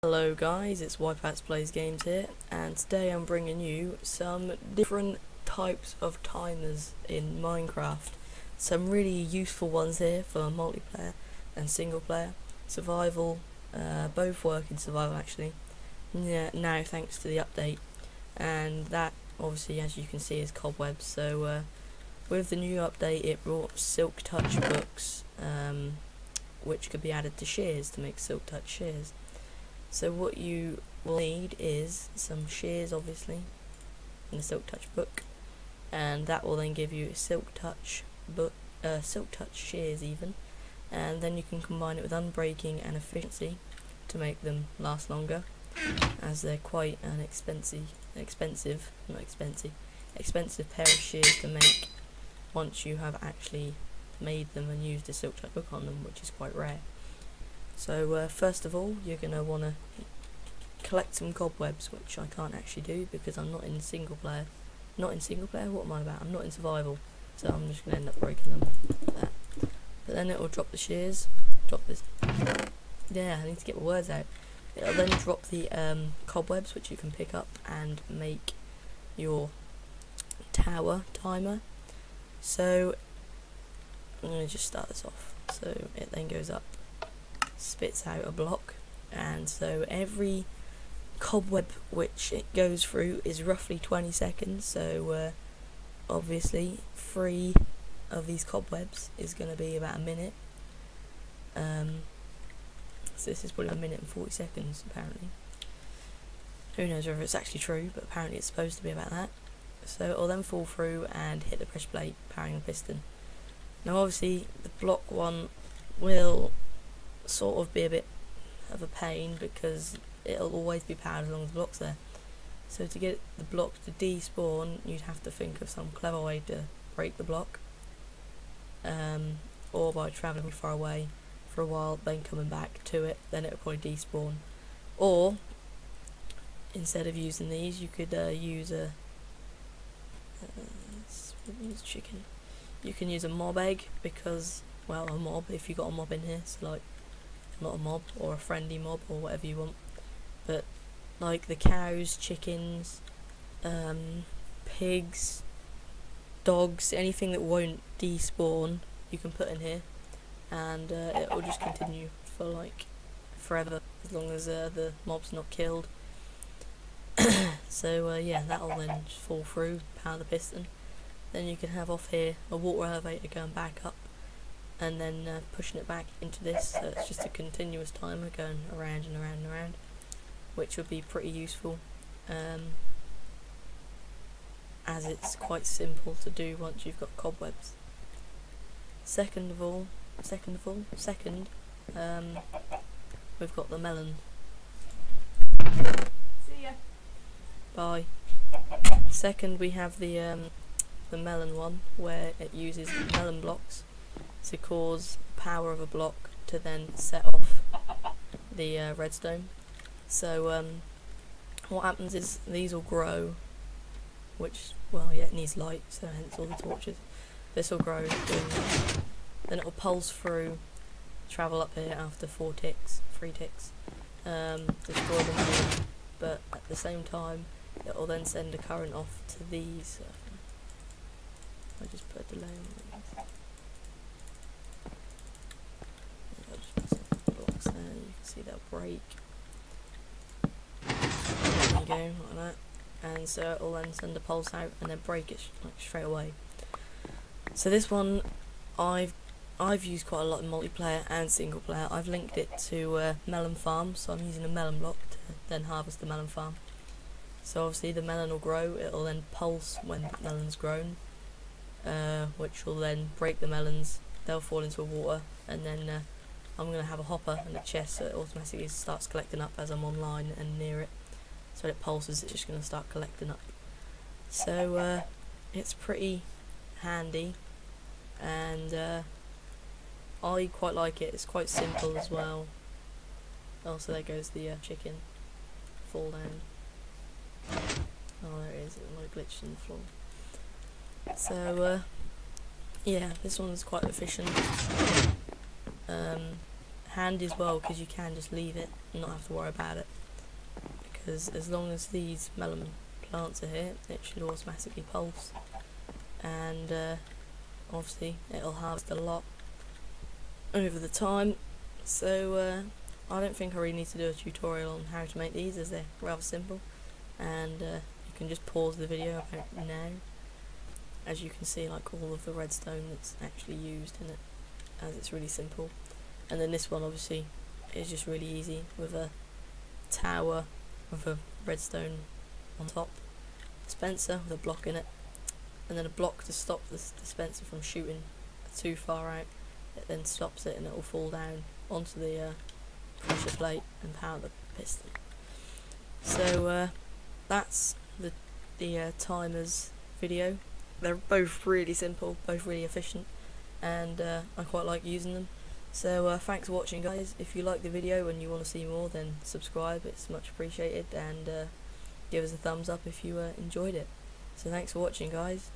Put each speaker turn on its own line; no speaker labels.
Hello guys, it's Wipeouts Plays Games here, and today I'm bringing you some different types of timers in Minecraft. Some really useful ones here for multiplayer and single player. Survival, both work in survival actually, yeah, now thanks to the update. And that obviously, as you can see, is Cobweb. So with the new update it brought Silk Touch books, which could be added to shears to make Silk Touch shears. So what you will need is some shears, obviously, in the Silk Touch book, and that will then give you a Silk Touch book, Silk Touch shears even, and then you can combine it with unbreaking and efficiency to make them last longer, as they're quite an expensive pair of shears to make once you have actually made them and used a Silk Touch book on them, which is quite rare. So first of all, you're going to want to collect some cobwebs, which I can't actually do because I'm not in single player. Not in single player? What am I about? I'm not in survival, so I'm just going to end up breaking them like that. But then it will drop the shears, drop this. Yeah, I need to get my words out. It'll then drop the cobwebs, which you can pick up and make your tower timer. So I'm going to just start this off. So it then goes up, spits out a block, and so every cobweb which it goes through is roughly 20 seconds. So obviously 3 of these cobwebs is going to be about a minute. So this is probably 1 minute and 40 seconds apparently. Who knows whether it's actually true, but apparently it's supposed to be about that. So it'll then fall through and hit the pressure plate powering the piston. Now obviously the block one will sort of be a bit of a pain because it'll always be powered as long as the block's there. So to get the block to despawn, you'd have to think of some clever way to break the block, or by travelling far away for a while, then coming back to it, then it'll probably despawn. Or instead of using these, you could use a chicken. You can use a mob egg, because, well, a mob, if you got a mob in here, so like not a mob or a friendly mob or whatever you want, but like the cows, chickens, pigs, dogs, anything that won't despawn you can put in here, and it will just continue for like forever as long as the mob's not killed. So yeah, that'll then just fall through, power the piston. Then you can have off here a water elevator going back up, and then pushing it back into this, so it's just a continuous timer going around and around and around, which would be pretty useful, as it's quite simple to do once you've got cobwebs. Second, we've got the melon.
See ya.
Bye. Second, we have the melon one, where it uses melon blocks to cause power of a block to then set off the redstone. So what happens is these will grow, which, well, yeah, it needs light, so hence all the torches. This will grow, then it will pulse through, travel up here after 3 ticks, destroy them all, but at the same time it will then send a current off to these. I just put a delay on these. I'll just put some blocks there, you can see they'll break. There you go, like that. And so it'll then send a pulse out and then break it like straight away. So this one I've used quite a lot in multiplayer and single player. I've linked it to melon farm, so I'm using a melon block to then harvest the melon farm. So obviously the melon will grow, it'll then pulse when the melon's grown, which will then break the melons, they'll fall into water, and then I'm going to have a hopper and a chest, so it automatically starts collecting up as I'm online and near it. So when it pulses, it's just going to start collecting up. So it's pretty handy, and I quite like it. It's quite simple as well. Also, there goes the chicken. Fall down. Oh, there it is. It might have glitched in the floor. So yeah, this one's quite efficient, handy as well, because you can just leave it and not have to worry about it, because as long as these melon plants are here, it should automatically pulse, and obviously it'll harvest a lot over the time. So I don't think I really need to do a tutorial on how to make these, as they're rather simple, and you can just pause the video about now, as you can see like all of the redstone that's actually used in it, as it's really simple. And then this one obviously is just really easy, with a tower with a redstone on top, dispenser with a block in it, and then a block to stop the dispenser from shooting too far out. It then stops it and it will fall down onto the pressure plate and power the piston. So that's the timers video. They're both really simple, both really efficient, and I quite like using them. So thanks for watching, guys. If you like the video and you want to see more, then subscribe, it's much appreciated, and give us a thumbs up if you enjoyed it. So thanks for watching, guys.